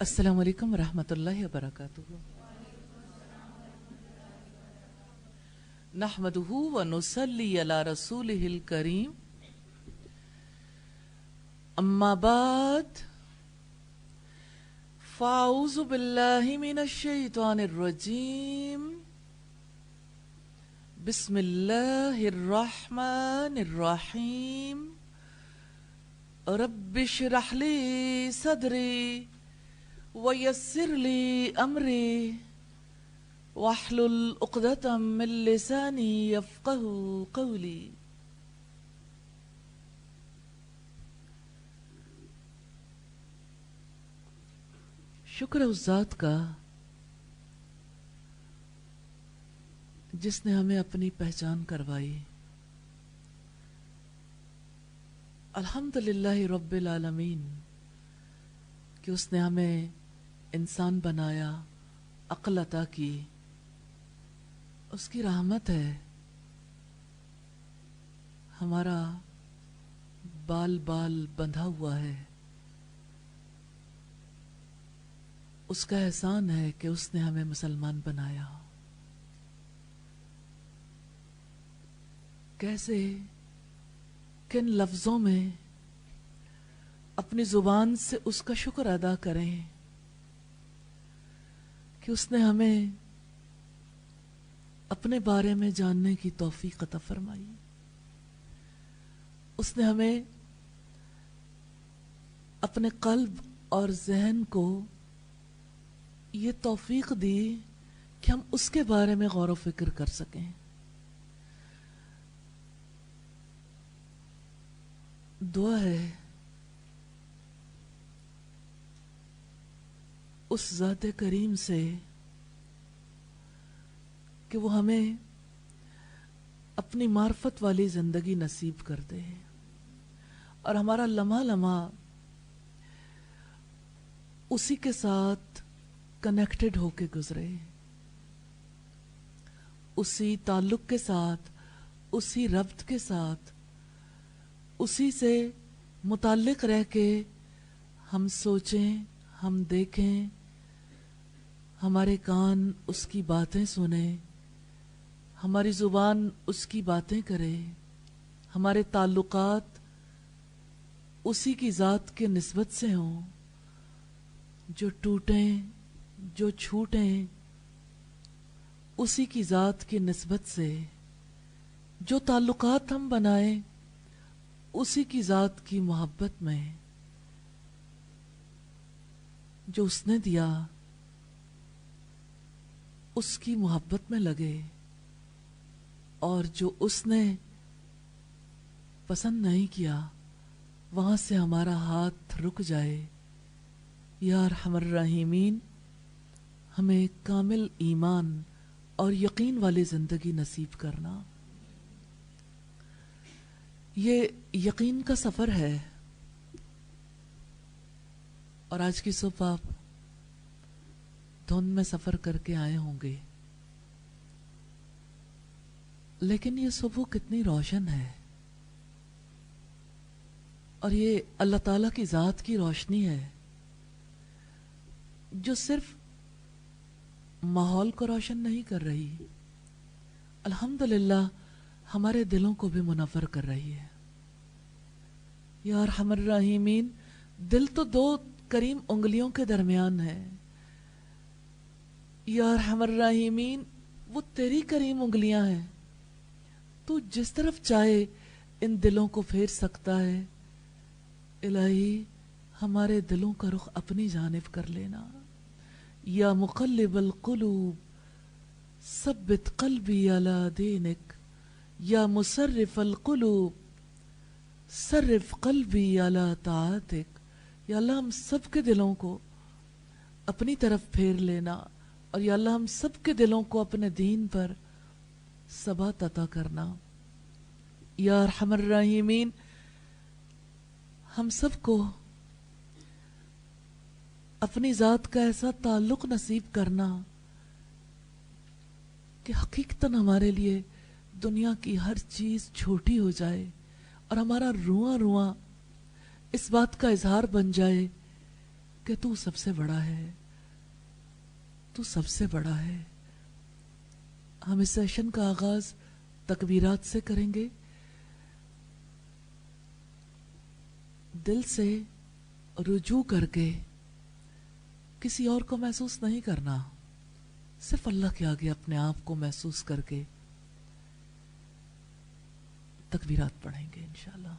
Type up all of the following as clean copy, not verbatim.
السلام علیکم ورحمۃ اللہ وبرکاتہ. نحمدہ ونصلی علی رسولہ الکریم. اما بعد فاعوذ باللہ من الشیطان الرجیم. بسم اللہ الرحمن الرحیم. رب اشرح لی صدری ویسر لی امری واحلل عقدۃ من لسانی یفقہوا قولی. شکر اس ذات کا جس نے ہمیں اپنی پہچان کروائی. الحمدللہ رب العالمین کہ اس نے ہمیں انسان بنایا، عقل عطا کی. اس کی رحمت ہے. ہمارا بال بال بندھا ہوا ہے. اس کا احسان ہے کہ اس نے ہمیں مسلمان بنایا. کیسے، کن لفظوں میں اپنی زبان سے اس کا شکر ادا کریں کہ اس نے ہمیں اپنے بارے میں جاننے کی توفیق عطا فرمائی. اس نے ہمیں اپنے قلب اور ذہن کو یہ توفیق دی کہ ہم اس کے بارے میں غور و فکر کر سکیں. دعا ہے اس ذات کریم سے کہ وہ ہمیں اپنی معرفت والی زندگی نصیب کر دے اور ہمارا لمحہ لمحہ اسی کے ساتھ کنیکٹڈ ہو کے گزرے، اسی تعلق کے ساتھ، اسی ربط کے ساتھ، اسی سے متعلق رہ کے ہم سوچیں، ہم دیکھیں، ہمارے کان اس کی باتیں سنیں، ہماری زبان اس کی باتیں کرے، ہمارے تعلقات اسی کی ذات کے نسبت سے ہوں. جو ٹوٹیں، جو چھوٹیں اسی کی ذات کی نسبت سے. جو تعلقات ہم بنائیں اسی کی ذات کی محبت میں. جو اس نے دیا اس کی محبت میں لگے، اور جو اس نے پسند نہیں کیا وہاں سے ہمارا ہاتھ رک جائے. یا ارحم الراحمین، ہمیں کامل ایمان اور یقین والی زندگی نصیب کرنا. یہ یقین کا سفر ہے، اور آج کی صبح آپ دھند میں سفر کر کے آئے ہوں گے، لیکن یہ صبح کتنی روشن ہے، اور یہ اللہ تعالیٰ کی ذات کی روشنی ہے جو صرف ماحول کو روشن نہیں کر رہی، الحمدللہ ہمارے دلوں کو بھی منور کر رہی ہے. یا ارحم الراحمین، دل تو دو کریم انگلیوں کے درمیان ہے. یا ارحم الراحمین، وہ تیری کریم انگلیاں ہیں، تو جس طرف چاہے ان دلوں کو پھیر سکتا ہے. الہی ہمارے دلوں کا رخ اپنی جانب کر لینا. یا مقلب القلوب ثبت قلبی علی دینک. یا مصرف القلوب صرف قلبی علی طاعتک. یا اللہ ہم سب کے دلوں کو اپنی طرف پھیر لینا، اور یا اللہ ہم سب کے دلوں کو اپنے دین پر ثبات عطا کرنا. یا ارحم الراحمین، ہم سب کو اپنی ذات کا ایسا تعلق نصیب کرنا کہ حقیقتاً ہمارے لیے دنیا کی ہر چیز چھوٹی ہو جائے، اور ہمارا رواں رواں اس بات کا اظہار بن جائے کہ تو سب سے بڑا ہے، تو سب سے بڑا ہے۔ ہم اس سیشن کا آغاز تکبیرات سے کریں گے۔ دل سے رجوع کر کے، کسی اور کو محسوس نہیں کرنا، صرف اللہ کے آگے اپنے آپ کو محسوس کر کے تکبیرات پڑھیں گے انشاءاللہ۔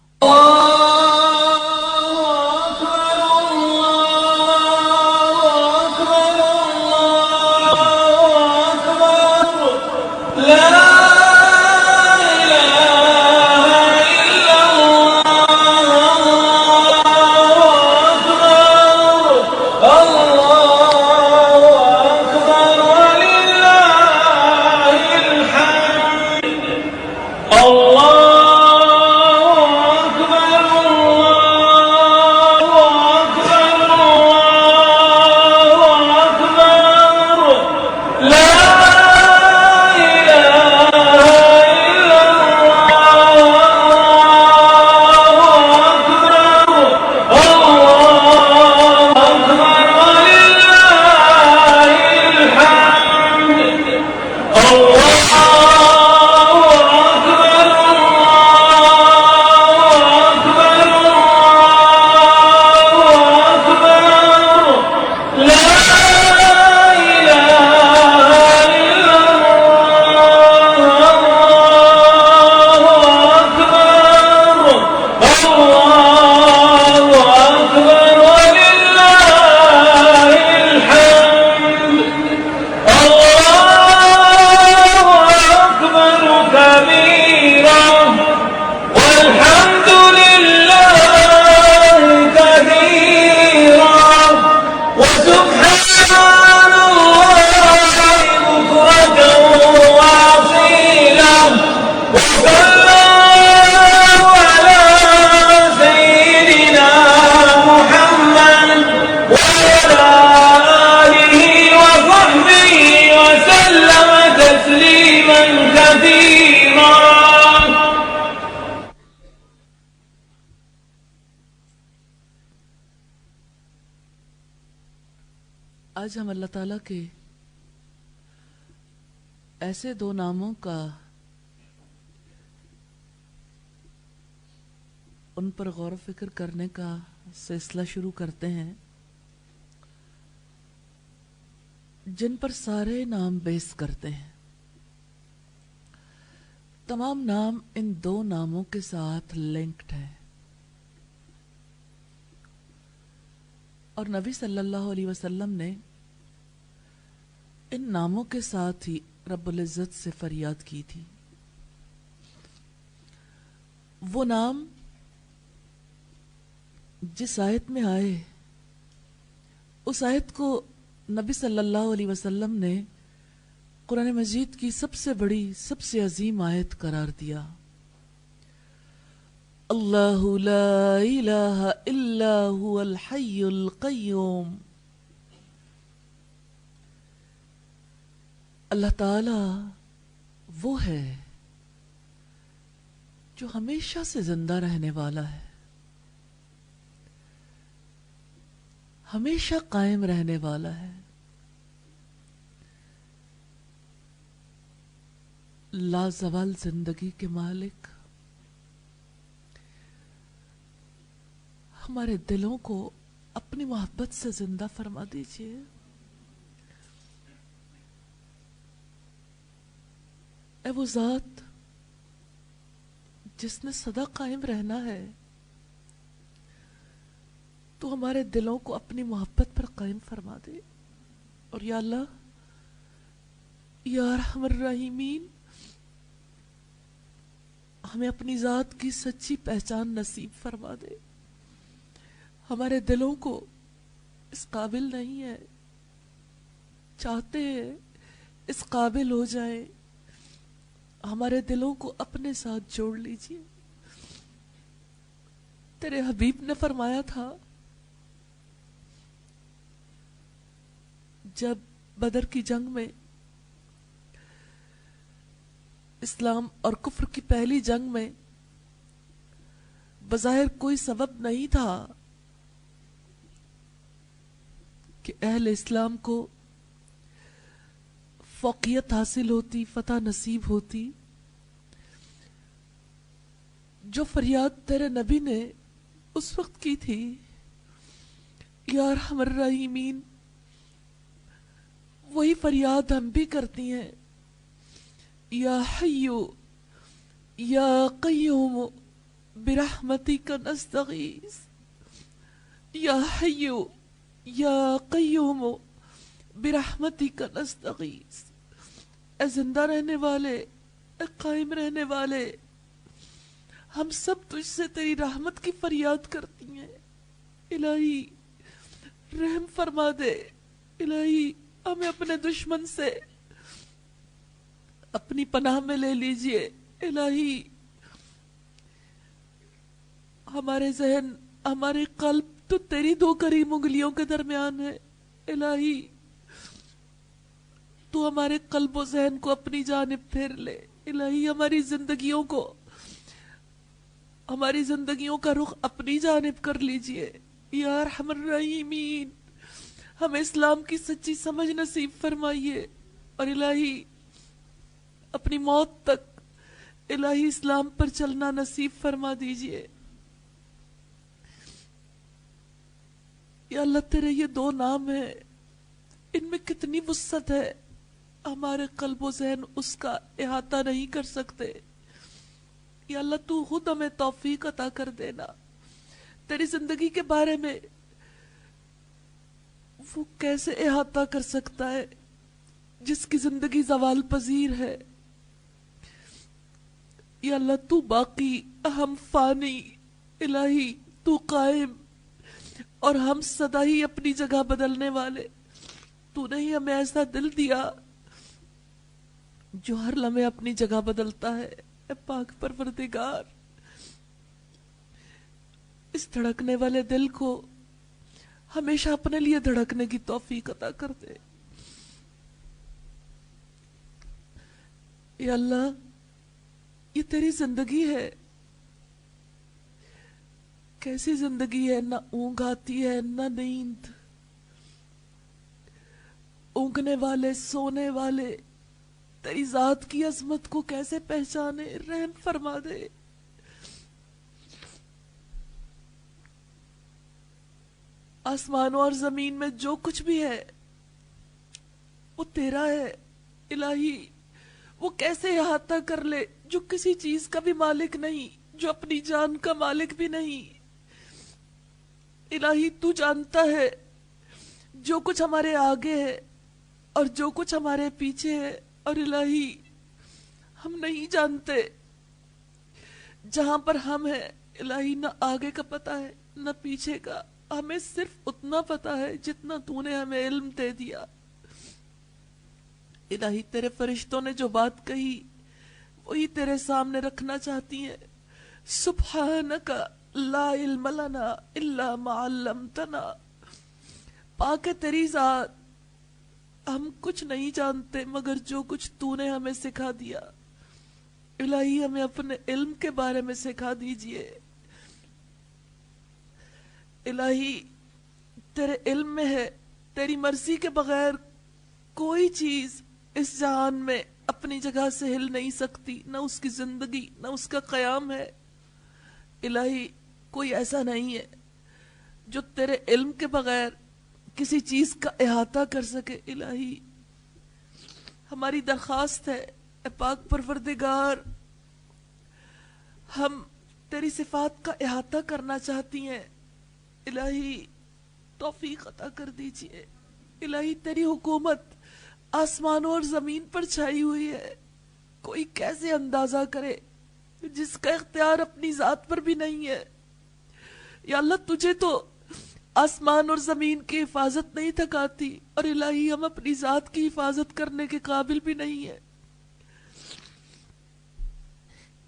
آج ہم اللہ تعالیٰ کے ایسے دو ناموں کا ان پر غور و فکر کرنے کا سلسلہ شروع کرتے ہیں جن پر سارے نام بیس کرتے ہیں۔ تمام نام ان دو ناموں کے ساتھ لنکڈ ہیں، اور نبی صلی اللہ علیہ وسلم نے ان ناموں کے ساتھ ہی رب العزت سے فریاد کی تھی۔ وہ نام جس آیت میں آئے، اس آیت کو نبی صلی اللہ علیہ وسلم نے قرآن مجید کی سب سے بڑی، سب سے عظیم آیت قرار دیا۔ اللہ لا الہ الا هو الحی القیوم۔ اللہ تعالی وہ ہے جو ہمیشہ سے زندہ رہنے والا ہے، ہمیشہ قائم رہنے والا ہے، لازوال زندگی کے مالک۔ ہمارے دلوں کو اپنی محبت سے زندہ فرما دیجیے۔ اے وہ ذات جس نے سدا قائم رہنا ہے، تو ہمارے دلوں کو اپنی محبت پر قائم فرما دے۔ اور یا اللہ، یا ارحم الراحمین، ہمیں اپنی ذات کی سچی پہچان نصیب فرما دے۔ ہمارے دلوں کو اس قابل نہیں ہے، چاہتے ہیں اس قابل ہو جائے۔ ہمارے دلوں کو اپنے ساتھ جوڑ لیجئے۔ تیرے حبیب نے فرمایا تھا، جب بدر کی جنگ میں، اسلام اور کفر کی پہلی جنگ میں بظاہر کوئی سبب نہیں تھا، کہ اہل اسلام کو فوقیت حاصل ہوتی، فتح نصیب ہوتی. جو فریاد تیرے نبی نے اس وقت کی تھی، یا ارحم الراحمین، وہی فریاد ہم بھی کرتی ہیں. یا حیو یا قیوم برحمتک نستغیث، یا حیو یا قیوم برحمتک نستغیث. اے زندہ رہنے والے، اے قائم رہنے والے، ہم سب تجھ سے تیری رحمت کی فریاد کرتی ہیں. الہی رحم فرما دے. الہی ہمیں اپنے دشمن سے اپنی پناہ میں لے لیجئے. الہی ہمارے ذہن، ہمارے قلب تو تیری دو کریم انگلیوں کے درمیان ہے. الہی تو ہمارے قلب و ذہن کو اپنی جانب پھیر لے. الہی ہماری زندگیوں کا رخ اپنی جانب کر لیجئے. یا ارحم الراحمین، ہمیں اسلام کی سچی سمجھ نصیب فرمائیے، اور الہی اپنی موت تک الہی اسلام پر چلنا نصیب فرما دیجئے. یا اللہ تیرے یہ دو نام ہیں، ان میں کتنی وسعت ہے، ہمارے قلب و ذہن اس کا احاطہ نہیں کر سکتے. یا اللہ تو خود ہمیں توفیق عطا کر دینا. تیری زندگی کے بارے میں وہ کیسے احاطہ کر سکتا ہے جس کی زندگی زوال پذیر ہے. یا اللہ تو باقی، ہم فانی. الہی تو قائم، اور ہم سدا ہی اپنی جگہ بدلنے والے. تو نے ہی ہمیں ایسا دل دیا جو ہر لمحے اپنی جگہ بدلتا ہے. اے پاک پروردگار، اس دھڑکنے والے دل کو ہمیشہ اپنے لیے دھڑکنے کی توفیق عطا کر دے. یا اللہ یہ تیری زندگی ہے، کیسی زندگی ہے، نہ اونگ آتی ہے نہ نیند. اونگنے والے، سونے والے تیری ذات کی عظمت کو کیسے پہچانے. رحم فرما دے. آسمانوں اور زمین میں جو کچھ بھی ہے وہ تیرا ہے. الہی وہ کیسے احاطہ کر لے جو کسی چیز کا بھی مالک نہیں، جو اپنی جان کا مالک بھی نہیں. الہی تو جانتا ہے جو کچھ ہمارے آگے ہے اور جو کچھ ہمارے پیچھے ہے، اور الہی ہم نہیں جانتے جہاں پر ہم ہیں. الہی نہ آگے کا پتہ ہے نہ پیچھے کا، ہمیں صرف اتنا پتہ ہے جتنا تو نے ہمیں علم دے دیا. الہی تیرے فرشتوں نے جو بات کہی وہی تیرے سامنے رکھنا چاہتی ہیں. سبحانک لا علم لنا الا ما علمتنا. پاک ہے تیری ذات، ہم کچھ نہیں جانتے مگر جو کچھ تو نے ہمیں سکھا دیا. الہی ہمیں اپنے علم کے بارے میں سکھا دیجئے. الہی تیرے علم میں ہے، تیری مرضی کے بغیر کوئی چیز اس جہان میں اپنی جگہ سے ہل نہیں سکتی، نہ اس کی زندگی نہ اس کا قیام ہے. الہی کوئی ایسا نہیں ہے جو تیرے علم کے بغیر کسی چیز کا احاطہ کر سکے. الہی ہماری درخواست ہے اے پاک پروردگار، ہم تیری صفات کا احاطہ کرنا چاہتی ہیں. الہی توفیق عطا کر دیجئے. الہی تیری حکومت آسمانوں اور زمین پر چھائی ہوئی ہے، کوئی کیسے اندازہ کرے جس کا اختیار اپنی ذات پر بھی نہیں ہے. یا اللہ تجھے تو آسمان اور زمین کی حفاظت نہیں تھکاتی، اور الہی ہم اپنی ذات کی حفاظت کرنے کے قابل بھی نہیں ہیں.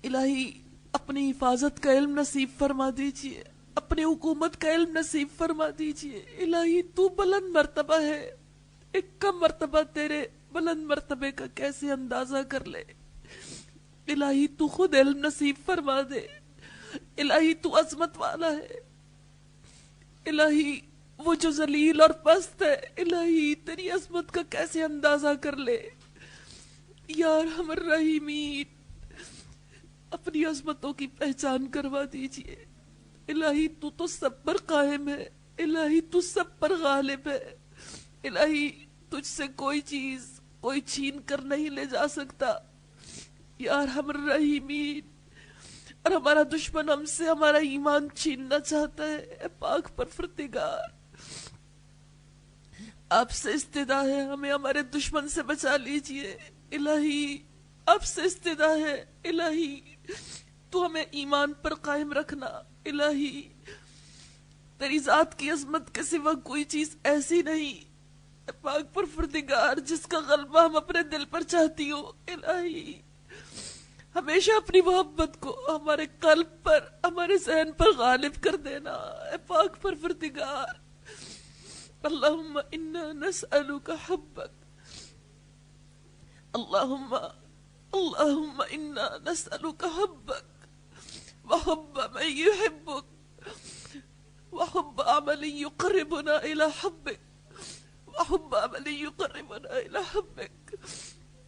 الہی اپنی حفاظت کا علم نصیب فرما دیجئے، اپنی حکومت کا علم نصیب فرما دیجئے. الہی تو بلند مرتبہ ہے، ایک کم مرتبہ تیرے بلند مرتبے کا کیسے اندازہ کر لے. الہی تو خود علم نصیب فرما دے. الہی تو عظمت والا ہے. الہی وہ جو ذلیل اور پست ہے، الہی تیری عظمت کا کیسے اندازہ کر لے۔ یا ارحم الراحمین، اپنی عظمتوں کی پہچان کروا دیجئے۔ الہی تو سب پر قائم ہے، الہی تو سب پر غالب ہے، الہی تجھ سے کوئی چیز کوئی چھین کر نہیں لے جا سکتا۔ یا ارحم الراحمین، اور ہمارا دشمن ہم سے ہمارا ایمان چھیننا چاہتا ہے، اے پاک پروردگار آپ سے استدعا ہے ہمیں ہمارے دشمن سے بچا لیجئے۔ الہی آپ سے استدعا ہے، الہی تو ہمیں ایمان پر قائم رکھنا۔ الہی تیری ذات کی عظمت کے سوا کوئی چیز ایسی نہیں اے پاک پروردگار جس کا غلبہ ہم اپنے دل پر چاہتی ہو۔ الہی ہمیشہ اپنی محبت کو ہمارے قلب پر ہمارے ذہن پر غالب کر دینا اے پاک پروردگار۔ اللہم انا نسألک حبک، اللہم انا نسألک حبک وحب من يحبک وحب عمل يقربنا الى حبک وحب عمل يقربنا الى حبک۔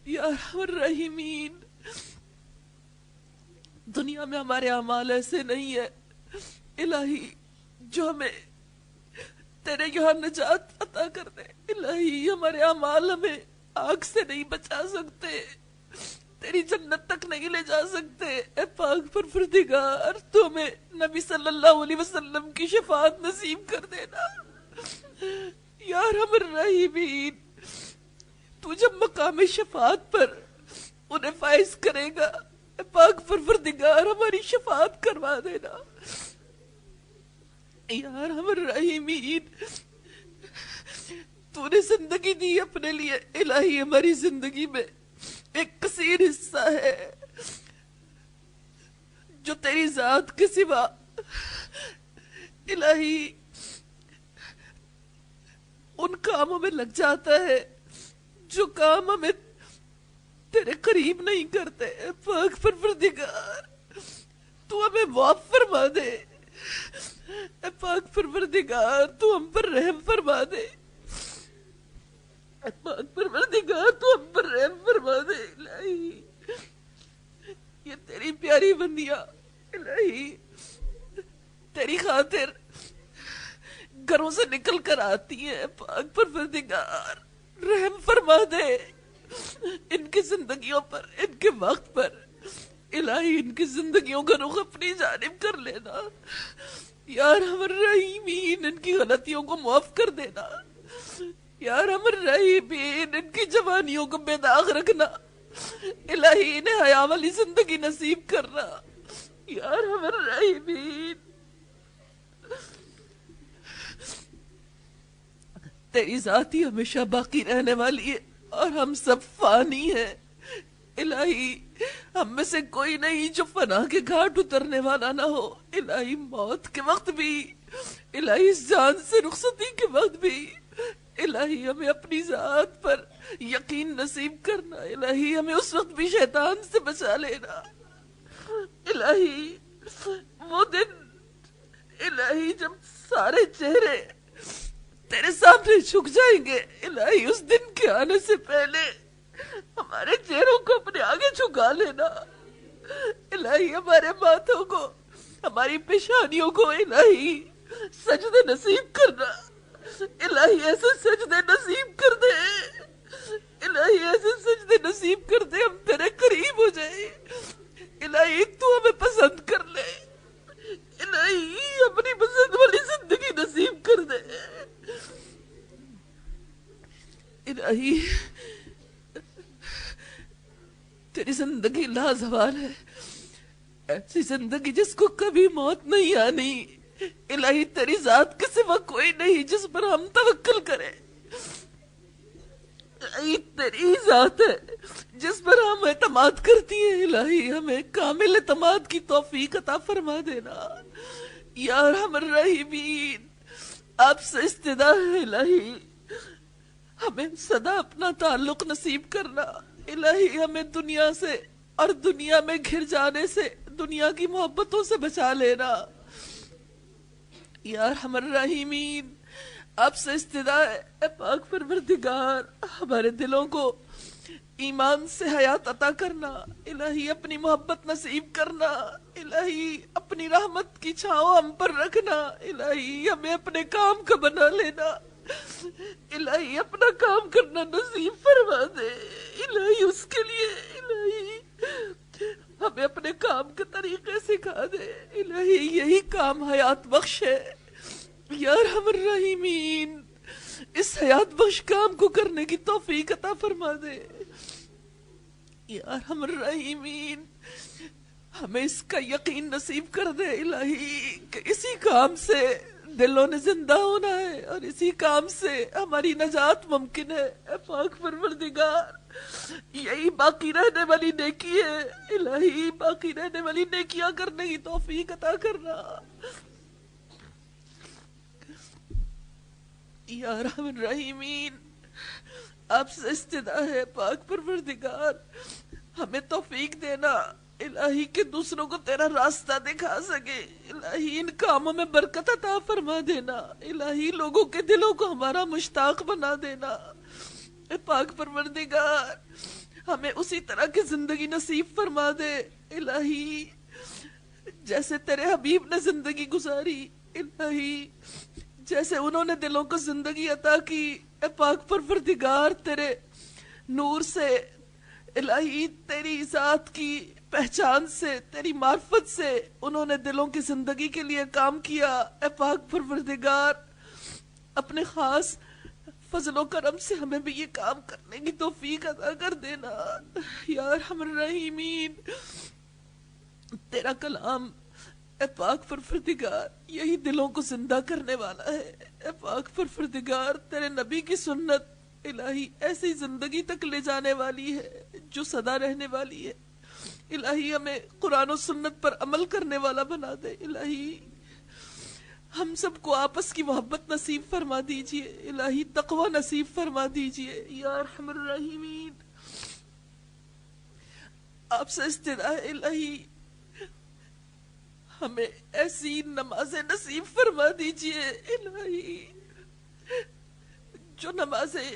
یا ارحم الراحمین، دنیا میں ہمارے اعمال ایسے نہیں ہے الہی جو ہمیں تیرے یہاں نجات عطا کر دے۔ الہی ہمارے اعمال ہمیں آگ سے نہیں بچا سکتے، تیری جنت تک نہیں لے جا سکتے۔ اے پاک پروردگار تو ہمیں نبی صلی اللہ علیہ وسلم کی شفاعت نصیب کر دینا۔ یا ارحم الراحمین، تو جب مقام شفاعت پر انہیں فائز کرے گا اے پاک پروردگار ہماری شفاعت کروا دینا۔ یا ارحم الراحمین، تو نے زندگی دی اپنے لیے، الہی ہماری زندگی میں ایک کثیر حصہ ہے جو تیری ذات کے سوا الہی ان کاموں میں لگ جاتا ہے جو کام ہمیں تیرے قریب نہیں کرتے۔ اے پاک پروردگار تو ہمیں معاف فرما دے، اے پاک پروردگار تو ہم پر رحم فرما دے، اے پاک پروردگار تو ہم پر رحم فرما دے۔ الہی یہ تیری پیاری بندیاں الہی تیری خاطر گھروں سے نکل کر آتی ہیں، پاک پروردگار رحم فرما دے ان کی زندگیوں پر، ان کے وقت پر۔ الہی ان کی زندگیوں کا رخ اپنی جانب کر لینا۔ یا ارحم الراحمین، ان کی غلطیوں کو معاف کر دینا۔ یا ارحم الراحمین، ان کی جوانیوں کو بے داغ رکھنا۔ الہی انہیں حیا والی زندگی نصیب کرنا۔ یا ارحم الراحمین، تیری ذات ہی ہمیشہ باقی رہنے والی ہے اور ہم سب فانی ہیں۔ الہی ہم میں سے کوئی نہیں جو فنا کے گھاٹ اترنے والا نہ ہو۔ الہی موت کے وقت بھی، الہی اس جان سے رخصتی کے وقت بھی، الہی ہمیں اپنی ذات پر یقین نصیب کرنا۔ الہی ہمیں اس وقت بھی شیطان سے بچا لینا۔ الہی وہ دن الہی جب سارے چہرے تیرے سامنے جھک جائیں گے، الہی اس دن کے آنے سے پہلے ہمارے چہروں کو اپنے آگے جھکا لینا۔ الہی ہمارے ماتھوں کو، ہماری پیشانیوں کو الہی سجدے نصیب کرنا۔ الہی ایسے سجدے نصیب کر دے، الہی ایسے سجدے نصیب کر دے ہم تیرے قریب ہو جائیں۔ الہی تو ہمیں پسند کر لے، الہی اپنی پسند والی زندگی نصیب کر دے۔ الہی تیری زندگی لازوال ہے، ایسی زندگی جس کو کبھی موت نہیں آنی۔ الہی تیری ذات کے سوا کوئی نہیں جس پر ہم توکل کریں۔ الہی تیری ذات ہے جس پر ہم اعتماد کرتی ہیں۔ الہی ہمیں کامل اعتماد کی توفیق عطا فرما دینا۔ یا ارحم الراحمین، آپ سے استدعا ہے الہی ہمیں سدا اپنا تعلق نصیب کرنا۔ الہی ہمیں دنیا سے اور دنیا میں گھر جانے سے، دنیا کی محبتوں سے بچا لینا۔ یا ارحم الراحمین، آپ سے استدا ہے اے پاک پروردگار، ہمارے دلوں کو ایمان سے حیات عطا کرنا، الہی اپنی محبت نصیب کرنا، الہی اپنی رحمت کی چھاؤں ہم پر رکھنا، الہی ہمیں اپنے کام کا بنا لینا، الہی اپنا کام کرنا نصیب فرما دے، الہی اس کے لیے الہی ہمیں اپنے کام کے طریقے سکھا دے، الہی یہی کام حیات بخش ہے یا ارحم الراحمین، اس حیات بخش کام کو کرنے کی توفیق عطا فرما دے یا ارحم الراحمین، ہمیں اس کا یقین نصیب کر دے الہی کہ اسی کام سے دلوں نے زندہ ہونا ہے اور اسی کام سے ہماری نجات ممکن ہے اے پاک پروردگار، یہی باقی رہنے والی نیکی ہے الہی، باقی رہنے والی نیکیاں کرنے کی توفیق عطا کرنا یا ارحم الراحمین۔ آپ سے استدا ہے پاک پروردگار، ہمیں توفیق دینا الہی کہ دوسروں کو تیرا راستہ دکھا سکے، الہی ان کاموں میں برکت عطا فرما دینا، الہی لوگوں کے دلوں کو ہمارا مشتاق بنا دینا اے پاک پروردگار، ہمیں اسی طرح کی زندگی نصیب فرما دے الہی جیسے تیرے حبیب نے زندگی گزاری، الہی جیسے انہوں نے دلوں کو زندگی عطا کی اے پاک پروردگار، تیرے نور سے الہی، تیری ذات کی پہچان سے، تیری معرفت سے انہوں نے دلوں کی زندگی کے لیے کام کیا اے پاک پروردگار، اپنے خاص فضل و کرم سے ہمیں بھی یہ کام کرنے کی توفیق عطا کر دینا یا ارحم الراحمین۔ تیرا کلام اے پاک پروردگار یہی دلوں کو زندہ کرنے والا ہے اے پاک پروردگار، تیرے نبی کی سنت الہی ایسی زندگی تک لے جانے والی ہے جو سدا رہنے والی ہے، الہی ہمیں قرآن و سنت پر عمل کرنے والا بنا دے، الہی ہم سب کو آپس کی محبت نصیب فرما دیجئے، الہی تقوی نصیب فرما دیجئے یا ارحم الراحمین۔ آپ سے استدعا ہے الہی ہمیں ایسی نمازیں نصیب فرما دیجئے الہی جو نمازیں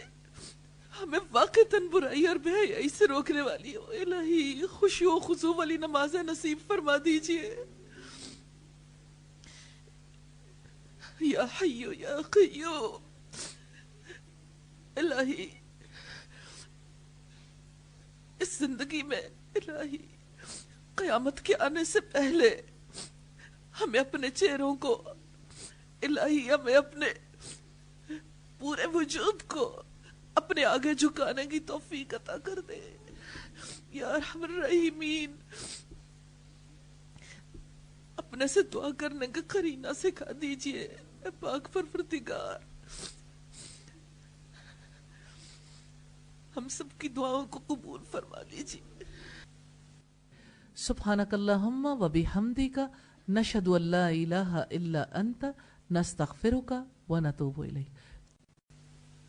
ہمیں واقعتاً برائی اور بے حیائی سے روکنے والی ہو، الہی خشوع و خضوع والی نمازیں نصیب فرما دیجئے یا حی یا قیوم، الہی اس زندگی میں الہی قیامت کے آنے سے پہلے ہمیں اپنے چہروں کو الہی، ہمیں اپنے پورے وجود کو اپنے آگے جھکانے کی توفیق عطا کر دے یا ارحم الراحمین، اپنے سے دعا کرنے کا قرینہ سکھا دیجئے اے پاک پروردگار، ہم سب کی دعاؤں کو قبول فرما لیجئے۔ سبحانک اللہم و بحمدک، نشہد ان لا الہ الا انت، نستغفرک و نتوب الیک۔